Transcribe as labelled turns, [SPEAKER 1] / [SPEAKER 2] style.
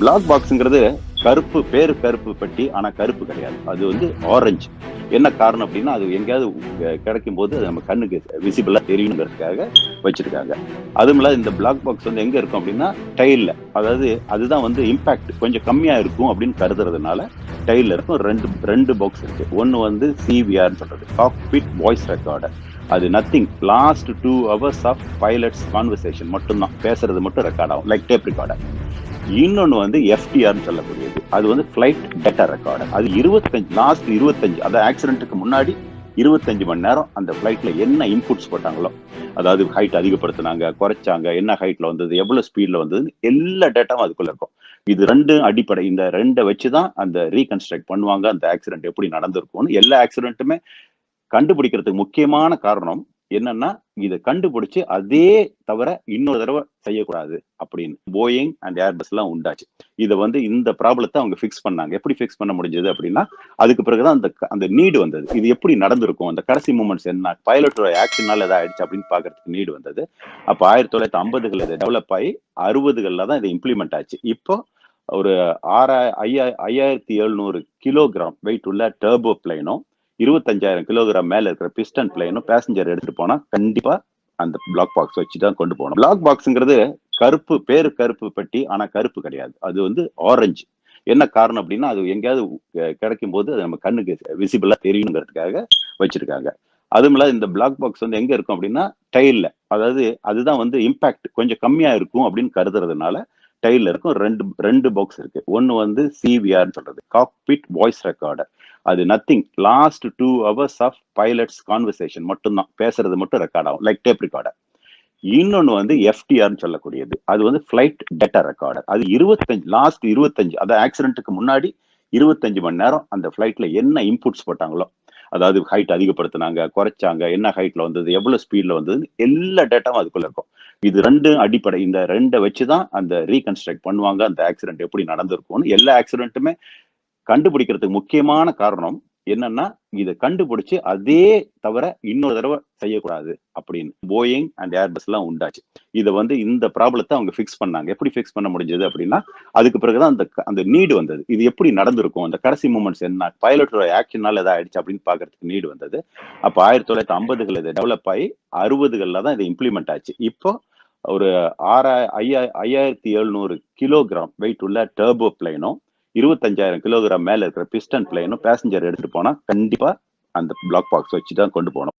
[SPEAKER 1] Black பாக்ஸ்ங்கிறது கருப்பு, பேரு கருப்பு பெட்டி. ஆனா கருப்பு கிடையாது. அது வந்து ஆரஞ்சு. என்ன காரணம் அப்டின்னா, அது எங்கேயாவது கிடைக்கும்போது அது நம்ம கண்ணுக்கு விசிபிளா தெரியணுங்கிறதுக்காக வச்சிருக்காங்க. அதுவுமில்ல இந்த பிளாக் பாக்ஸ் வந்து எங்க இருக்கும் அப்டின்னா, டெயில்ல. அதாவது அதுதான் வந்து இம்பாக்ட் கொஞ்சம் கம்மியா இருக்கும் அப்டின்னு கருதுறதுனால, டெயில்ல இருக்கும். 2 பாக்ஸ் இருக்கு. ஒண்ணு வந்து சிவிஆர்ன்னு சொல்றது. Cockpit voice recorder. அது nothing. Last 2 hours of pilots conversation மட்டும் தான். பேசுறது மட்டும் ரெக்கார்ட் ஆகும். Like tape recorder. இன்னொன்னு வந்து எஃப்டிஆர்ன்னு சொல்லக்கூடியது. அது வந்து ஃபிளைட் டேட்டா ரெக்கார்டர். அது 25 அந்த ஆக்சிடென்ட்க்கு முன்னாடி 25 மணி நேரம் அந்த ஃபிளைட்ல என்ன இன்புட்ஸ் போட்டாங்களோ, அதாவது ஹைட் அதிகப்படுத்துனாங்க, குறைச்சாங்க, என்ன ஹைட்ல வந்தது, எவ்வளவு ஸ்பீட்ல வந்ததுன்னு எல்லா டேட்டாவும் அதுக்குள்ள இருக்கும். இது 2 அடிப்படை. இந்த 2 வச்சு தான் அந்த ரீகன்ஸ்ட்ரக்ட் பண்ணுவாங்க. அந்த ஆக்சிடென்ட் எப்படி நடந்திருக்கும்னு. எல்லா ஆக்சிடென்ட்டுமே கண்டுபிடிக்கிறதுக்கு முக்கியமான காரணம் என்னன்னா, இத கண்டுபிடிச்சு அதே தவிர இன்னொரு தடவ செய்யக்கூடாது அப்படின்னு. போயிங் அண்ட் ஏர்பஸ்லாம் உண்டாச்சு. இத வந்து இந்த ப்ராப்ளத்த அவங்க ஃபிக்ஸ் பண்ணாங்க. எப்படி ஃபிக்ஸ் பண்ண முடிஞ்சது அப்படின்னா, அதுக்கு பிறகு தான் அந்த நீட் வந்தது. இது எப்படி நடந்திருக்கும்? அந்த கடைசி மூமெண்ட்ஸ் என்ன? பைலட்டோட ஆக்ஷன்னால ஏதாவது ஆயிடுச்சு அப்படின்னு பார்க்கறதுக்கு நீட் வந்தது. அப்ப 1950கள்ல இது டெவலப் ஆயி 60கள்ல தான் இது இம்ப்ளிமெண்ட் ஆச்சு. இப்போ ஒரு 5700 கிலோகிராம் வெயிட் உள்ள டர்போ பிளேனும் 25,000 கிலோகிராம் மேல இருக்கிற பிஸ்டன் பிளேனும் பேசஞ்சர் எடுத்துட்டு போனா கண்டிப்பா அந்த பிளாக் பாக்ஸ் வச்சு தான் கொண்டு போகணும். பிளாக் பாக்ஸ்ங்கிறது கருப்பு, பேரு கருப்பு பெட்டி. ஆனா கருப்பு கிடையாது. அது வந்து ஆரஞ்சு. என்ன காரணம் அப்படின்னா, அது எங்கேயாவது கிடைக்கும்போது அது நம்ம கண்ணுக்கு விசிபிளா தெரியணுங்கிறதுக்காக வச்சிருக்காங்க. அதுவுமில்ல இந்த பிளாக் பாக்ஸ் வந்து எங்க இருக்கும் அப்படின்னா, டெயில்ல. அதாவது அதுதான் வந்து இம்பாக்ட் கொஞ்சம் கம்மியா இருக்கும் அப்படின்னு கருதுறதுனால டெயில்ல இருக்கும். 2 பாக்ஸ் இருக்கு. ஒண்ணு வந்து சிவிஆர்ன்னு சொல்றது. Cockpit voice recorder. அது nothing. Last 2 hours of pilots conversation மட்டும் தான். பேசுறது மட்டும் ரெக்கார்ட் ஆகும். Like tape recorder. இன்னொன்னு வந்து எஃப்டிஆர்ன்னு சொல்லக்கூடியது. அது வந்து ஃபிளைட் டேட்டா ரெக்கார்டர். அது 25 அந்த ஆக்சிடென்ட்க்கு முன்னாடி 25 மணி நேரம் அந்த ஃபிளைட்ல என்ன இன்புட்ஸ் போட்டாங்களோ, அதாவது ஹைட் அதிகப்படுத்துனாங்க, குறைச்சாங்க, என்ன ஹைட்ல வந்தது, எவ்வளவு ஸ்பீட்ல வந்ததுன்னு எல்லா டேட்டாவும் அதுக்குள்ள இருக்கும். இது 2 அடிப்படை. இந்த 2 வச்சு தான் அந்த ரீகன்ஸ்ட்ரக்ட் பண்ணுவாங்க. அந்த ஆக்சிடென்ட் எப்படி நடந்திருக்கும்னு. எல்லா ஆக்சிடென்ட்டுமே கண்டுபிடிக்கிறதுக்கு முக்கியமான காரணம் என்னன்னா, இத கண்டுபிடிச்சு அதே தவிர இன்னொரு தடவ செய்யக்கூடாது அப்படின்னு. போயிங் அண்ட் ஏர்பஸ்லாம் உண்டாச்சு. இத வந்து இந்த ப்ராப்ளத்த அவங்க ஃபிக்ஸ் பண்ணாங்க. எப்படி ஃபிக்ஸ் பண்ண முடிஞ்சது அப்படின்னா, அதுக்கு பிறகு தான் அந்த நீட் வந்தது. இது எப்படி நடந்திருக்கும்? அந்த கடைசி மூமெண்ட்ஸ் என்ன? பைலட்டோட ஆக்ஷன்னால ஏதாவது ஆயிடுச்சு அப்படின்னு பார்க்கறதுக்கு நீட் வந்தது. அப்ப 1950கள்ல இது டெவலப் ஆயி 60கள்ல தான் இது இம்ப்ளிமெண்ட் ஆச்சு. இப்போ ஒரு 5700 கிலோகிராம் வெயிட் உள்ள டர்போ பிளேனும் 25,000 கிலோகிராம் மேல இருக்கிற பிஸ்டன் பிளேனும் பேசஞ்சர் எடுத்துட்டு போனா கண்டிப்பா அந்த பிளாக் பாக்ஸ் வச்சு தான் கொண்டு போகணும்.